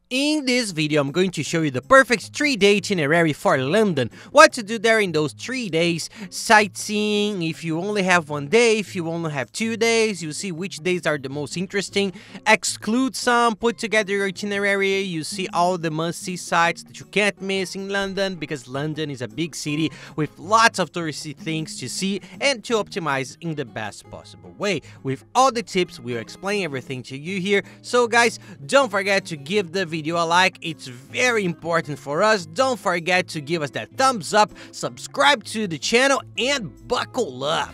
In this video, I'm going to show you the perfect 3-day itinerary for London. What to do there in those 3 days, sightseeing, if you only have 1 day, if you only have 2 days, you see which days are the most interesting, exclude some, put together your itinerary, you see all the must-see sites that you can't miss in London, because London is a big city with lots of touristy things to see and to optimize in the best possible way. With all the tips, we'll explain everything to you here. So guys, don't forget to give the video a like, it's very important for us. Don't forget to give us that thumbs up, subscribe to the channel, and buckle up.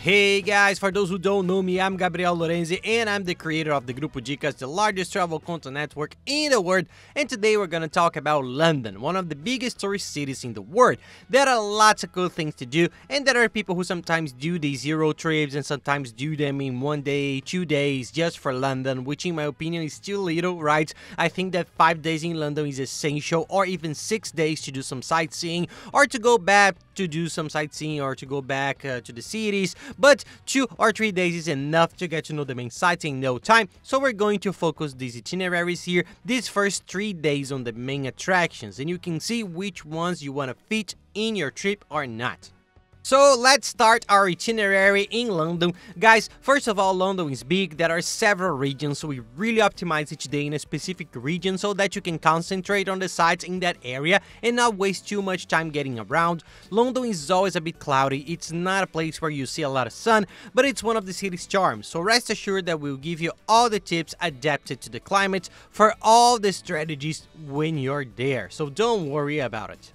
Hey guys, for those who don't know me, I'm Gabriel Lorenzi and I'm the creator of the Grupo Dicas, the largest travel content network in the world, and today we're gonna talk about London, one of the biggest tourist cities in the world. There are lots of cool things to do, and there are people who sometimes do these Euro trips and sometimes do them in 1 day, 2 days just for London, which in my opinion is too little, right? I think that 5 days in London is essential, or even 6 days to do some sightseeing, or to go back to do some sightseeing, or to go back to the cities. But 2 or 3 days is enough to get to know the main sites in no time, so we're going to focus these itineraries here, these first 3 days on the main attractions, and you can see which ones you want to fit in your trip or not. So let's start our itinerary in London. Guys, first of all, London is big, there are several regions, so we really optimize each day in a specific region so that you can concentrate on the sites in that area and not waste too much time getting around. London is always a bit cloudy, it's not a place where you see a lot of sun, but it's one of the city's charms, so rest assured that we'll give you all the tips adapted to the climate for all the strategies when you're there, so don't worry about it.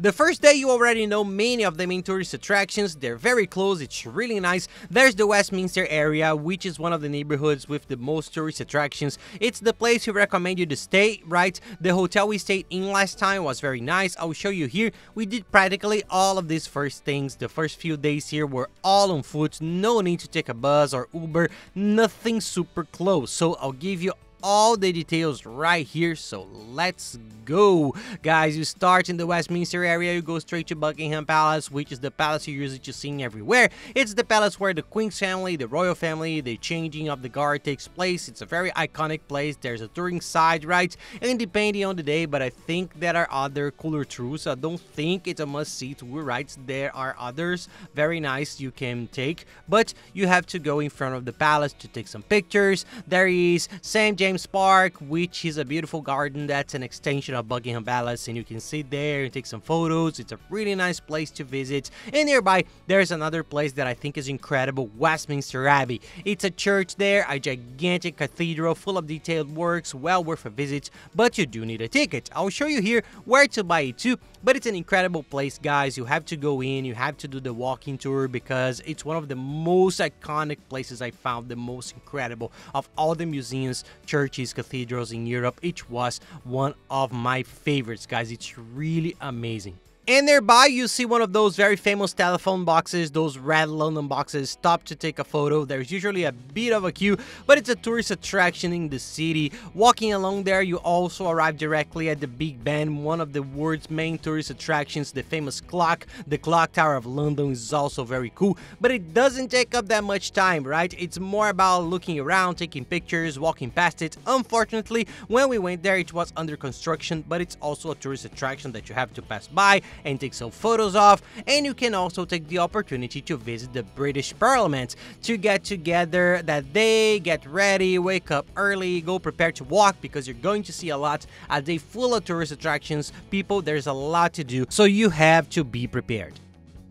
The first day, you already know many of the main tourist attractions, they're very close, it's really nice. There's the Westminster area, which is one of the neighborhoods with the most tourist attractions. It's the place we recommend you to stay, right? The hotel we stayed in last time was very nice, I'll show you here. We did practically all of these first things. The first few days here were all on foot, no need to take a bus or Uber, nothing super close. So I'll give you all the details right here, so let's go. Guys, you start in the Westminster area, you go straight to Buckingham Palace, which is the palace you're used to seeing everywhere. It's the palace where the Queen's family, the royal family, the changing of the guard takes place. It's a very iconic place. There's a touring side, right? And depending on the day, but I think there are other cooler tours. I don't think it's a must-see tour, right? There are others very nice you can take, but you have to go in front of the palace to take some pictures. There is St. James Park, which is a beautiful garden that's an extension of Buckingham Palace, and you can sit there and take some photos. It's a really nice place to visit. And nearby, there's another place that I think is incredible, Westminster Abbey. It's a church there, a gigantic cathedral full of detailed works, well worth a visit, but you do need a ticket. I'll show you here where to buy it too, but it's an incredible place, guys. You have to go in, you have to do the walking tour, because it's one of the most iconic places I found, the most incredible of all the museums, churches, cathedrals in Europe. It was one of my favorites, guys. It's really amazing. And nearby, you see one of those very famous telephone boxes, those red London boxes. Stop to take a photo. There's usually a bit of a queue, but it's a tourist attraction in the city. Walking along there, you also arrive directly at the Big Ben, one of the world's main tourist attractions, the famous clock. The clock tower of London is also very cool, but it doesn't take up that much time, right? It's more about looking around, taking pictures, walking past it. Unfortunately, when we went there, it was under construction, but it's also a tourist attraction that you have to pass by and take some photos of, and you can also take the opportunity to visit the British Parliament, to get together that day, get ready, wake up early, go prepare to walk, because you're going to see a lot, a day full of tourist attractions, people, there's a lot to do, so you have to be prepared.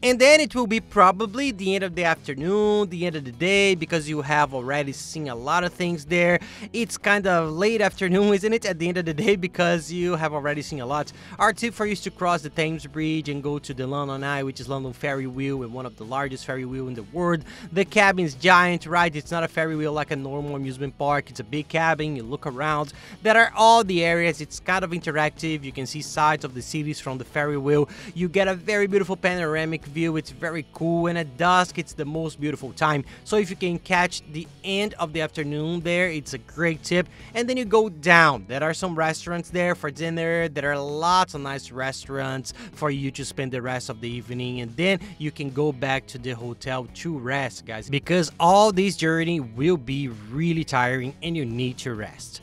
And then it will be probably the end of the afternoon, the end of the day, because you have already seen a lot of things there. It's kind of late afternoon, isn't it, at the end of the day, because you have already seen a lot. Our tip for you is to cross the Thames Bridge and go to the London Eye, which is London Ferry Wheel, and one of the largest ferry wheel in the world. The cabin is giant, right? It's not a ferry wheel like a normal amusement park. It's a big cabin. You look around. There are all the areas. It's kind of interactive. You can see sides of the cities from the ferry wheel. You get a very beautiful panoramic view, it's very cool, and at dusk it's the most beautiful time. So if you can catch the end of the afternoon there, it's a great tip. And then you go down, there are some restaurants there for dinner, there are lots of nice restaurants for you to spend the rest of the evening, and then you can go back to the hotel to rest, guys, because all this journey will be really tiring and you need to rest.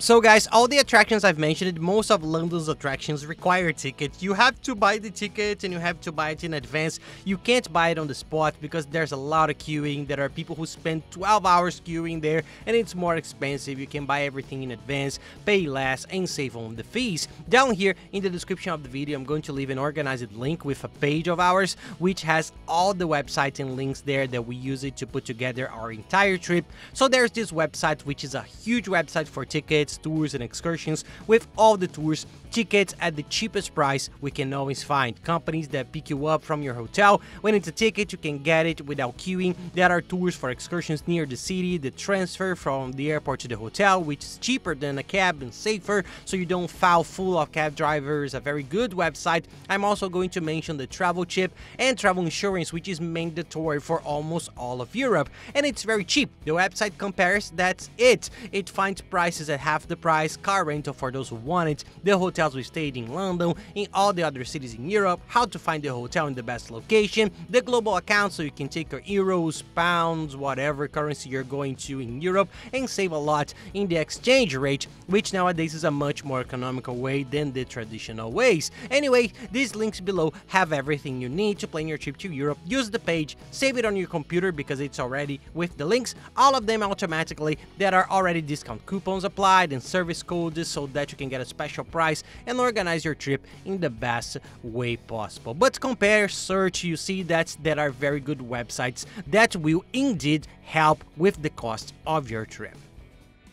So guys, all the attractions I've mentioned, most of London's attractions require tickets. You have to buy the ticket and you have to buy it in advance. You can't buy it on the spot because there's a lot of queuing. There are people who spend 12 hours queuing there and it's more expensive. You can buy everything in advance, pay less, and save on the fees. Down here in the description of the video, I'm going to leave an organized link with a page of ours, which has all the websites and links there that we use it to put together our entire trip. So there's this website, which is a huge website for tickets, tours and excursions, with all the tours, tickets at the cheapest price we can always find. Companies that pick you up from your hotel. When it's a ticket, you can get it without queuing. There are tours for excursions near the city, the transfer from the airport to the hotel, which is cheaper than a cab and safer, so you don't foul full of cab drivers. A very good website. I'm also going to mention the travel chip and travel insurance, which is mandatory for almost all of Europe, and it's very cheap. The website compares, that's it. It finds prices at half the price, car rental for those who want it, the hotels we stayed in London, in all the other cities in Europe, how to find the hotel in the best location, the global account so you can take your euros, pounds, whatever currency you're going to in Europe, and save a lot in the exchange rate, which nowadays is a much more economical way than the traditional ways. Anyway, these links below have everything you need to plan your trip to Europe. Use the page, save it on your computer because it's already with the links, all of them automatically. There are already discount coupons applied and service codes so that you can get a special price and organize your trip in the best way possible. But compare, search, you see that there are very good websites that will indeed help with the cost of your trip.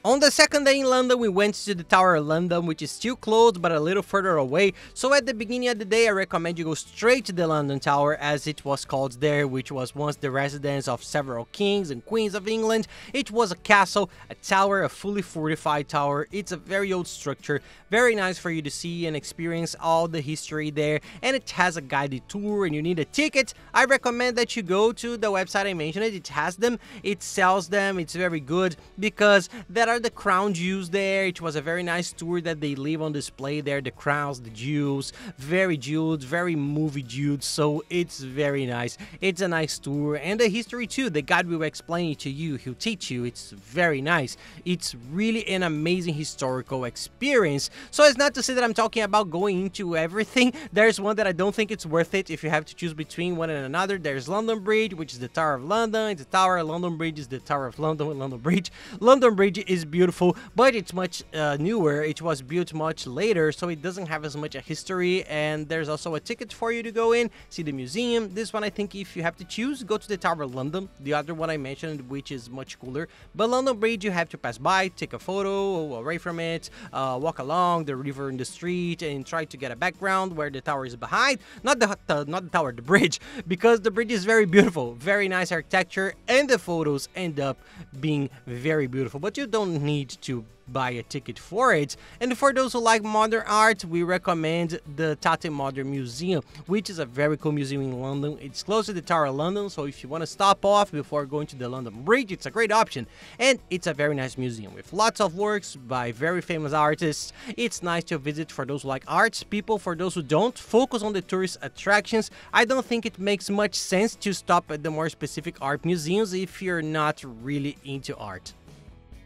On the second day in London, we went to the Tower of London, which is still closed but a little further away. So at the beginning of the day, I recommend you go straight to the London Tower, as it was called there, which was once the residence of several kings and queens of England. It was a castle, a tower, a fully fortified tower. It's a very old structure, very nice for you to see and experience all the history there. And it has a guided tour and you need a ticket. I recommend that you go to the website I mentioned. It has them, it sells them, it's very good because there are the crown jewels there. It was a very nice tour that they leave on display there, the crowns, the jewels, very jeweled, very movie jeweled, so it's very nice. It's a nice tour, and the history too. The guide will explain it to you, he'll teach you. It's very nice. It's really an amazing historical experience. So it's not to say that I'm talking about going into everything. There's one that I don't think it's worth it if you have to choose between one and another. There's London Bridge, which is the Tower of London. It's the Tower of London Bridge is the Tower of London with London Bridge. London Bridge is beautiful, but it's much newer. It was built much later, so it doesn't have as much a history, and there's also a ticket for you to go in, see the museum. This one, I think if you have to choose, go to the Tower of London. The other one I mentioned, which is much cooler, but London Bridge you have to pass by, take a photo away from it, walk along the river in the street, and try to get a background where the tower is behind. Not the tower, the bridge, because the bridge is very beautiful, very nice architecture, and the photos end up being very beautiful, but you don't need to buy a ticket for it. And for those who like modern art, we recommend the Tate Modern Museum, which is a very cool museum in London. It's close to the Tower of London, so if you want to stop off before going to the London Bridge, it's a great option. And it's a very nice museum with lots of works by very famous artists. It's nice to visit for those who like arts people. For those who don't, focus on the tourist attractions. I don't think it makes much sense to stop at the more specific art museums if you're not really into art.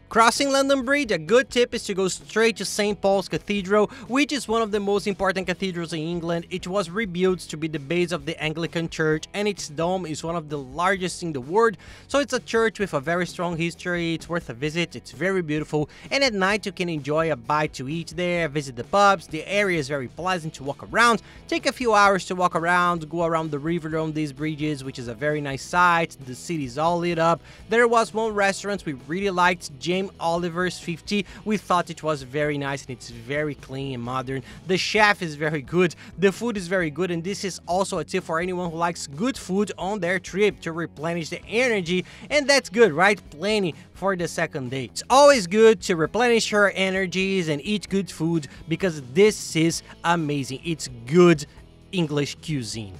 Crossing London Bridge, a good tip is to go straight to St. Paul's Cathedral, which is one of the most important cathedrals in England. It was rebuilt to be the base of the Anglican Church, and its dome is one of the largest in the world. So it's a church with a very strong history. It's worth a visit. It's very beautiful, and at night you can enjoy a bite to eat there, visit the pubs. The area is very pleasant to walk around. Take a few hours to walk around, go around the river on these bridges, which is a very nice sight. The city is all lit up. There was one restaurant we really liked, James Oliver's 50. We thought it was very nice and it's very clean and modern. The chef is very good, the food is very good, and this is also a tip for anyone who likes good food on their trip to replenish the energy, and that's good, right? Plenty for the second day. It's always good to replenish your energies and eat good food because this is amazing. It's good English cuisine.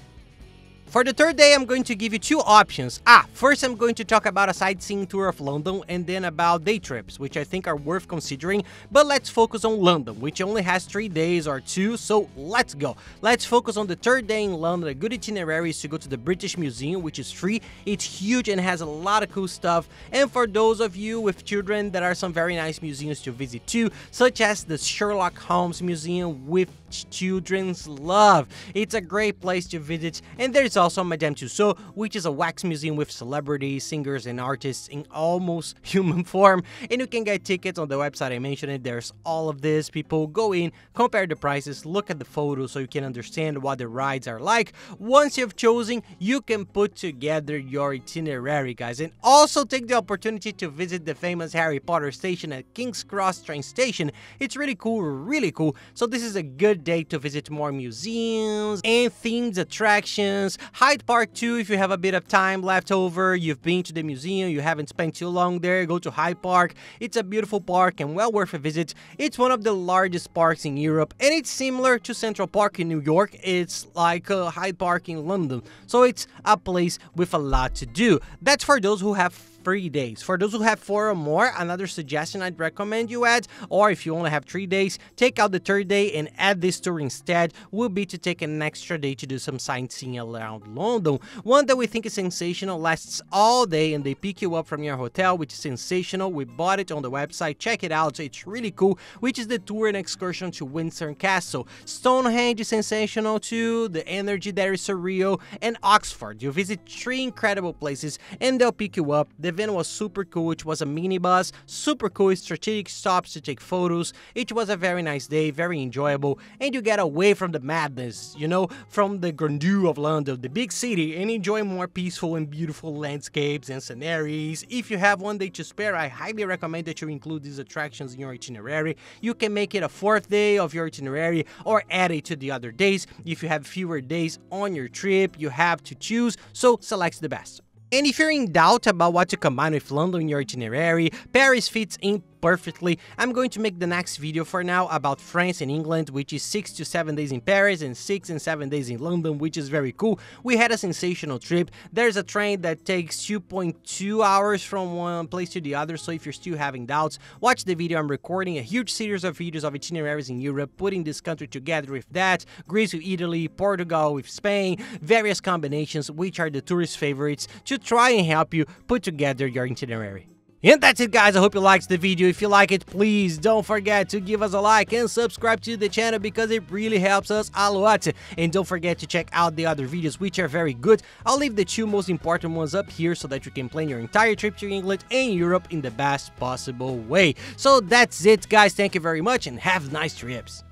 For the third day, I'm going to give you two options. First I'm going to talk about a sightseeing tour of London and then about day trips, which I think are worth considering, but let's focus on London, which only has 3 days or 2, so let's go. Let's focus on the third day in London. A good itinerary is to go to the British Museum, which is free. It's huge and has a lot of cool stuff, and for those of you with children, there are some very nice museums to visit too, such as the Sherlock Holmes Museum, which children's love. It's a great place to visit, and there's also Madame Tussauds, which is a wax museum with celebrities, singers, and artists in almost human form, and you can get tickets on the website I mentioned it. There's all of this. People go in, compare the prices, look at the photos so you can understand what the rides are like. Once you've chosen, you can put together your itinerary, guys, and also take the opportunity to visit the famous Harry Potter station at King's Cross train station. It's really cool, so this is a good day to visit more museums and themed attractions. Hyde Park too, if you have a bit of time left over, you've been to the museum, you haven't spent too long there, go to Hyde Park. It's a beautiful park and well worth a visit. It's one of the largest parks in Europe, and it's similar to Central Park in New York. It's like Hyde Park in London, so it's a place with a lot to do. That's for those who have 3 days. For those who have 4 or more, another suggestion I'd recommend you add, or if you only have 3 days, take out the third day and add this tour instead, would be to take an extra day to do some sightseeing around London. One that we think is sensational, lasts all day, and they pick you up from your hotel, which is sensational. We bought it on the website, check it out, it's really cool, which is the tour and excursion to Windsor Castle. Stonehenge is sensational too, the energy there is surreal, and Oxford. You visit 3 incredible places and they'll pick you up. The event was super cool. It was a minibus, super cool, strategic stops to take photos. It was a very nice day, very enjoyable, and you get away from the madness, you know, from the grandeur of London, the big city, and enjoy more peaceful and beautiful landscapes and sceneries. If you have 1 day to spare, I highly recommend that you include these attractions in your itinerary. You can make it a 4th day of your itinerary or add it to the other days. If you have fewer days on your trip, you have to choose, so select the best. And if you're in doubt about what to combine with London in your itinerary, Paris fits in perfectly. I'm going to make the next video for now about France and England, which is 6 to 7 days in Paris and 6 and 7 days in London, which is very cool. We had a sensational trip. There's a train that takes 2.2 hours from one place to the other, so if you're still having doubts, watch the video. I'm recording a huge series of videos of itineraries in Europe, putting this country together with that, Greece with Italy, Portugal with Spain, various combinations, which are the tourist favorites, to try and help you put together your itinerary. And that's it, guys. I hope you liked the video. If you like it, please don't forget to give us a like and subscribe to the channel because it really helps us a lot. And don't forget to check out the other videos, which are very good. I'll leave the 2 most important ones up here so that you can plan your entire trip to England and Europe in the best possible way. So that's it, guys. Thank you very much and have nice trips.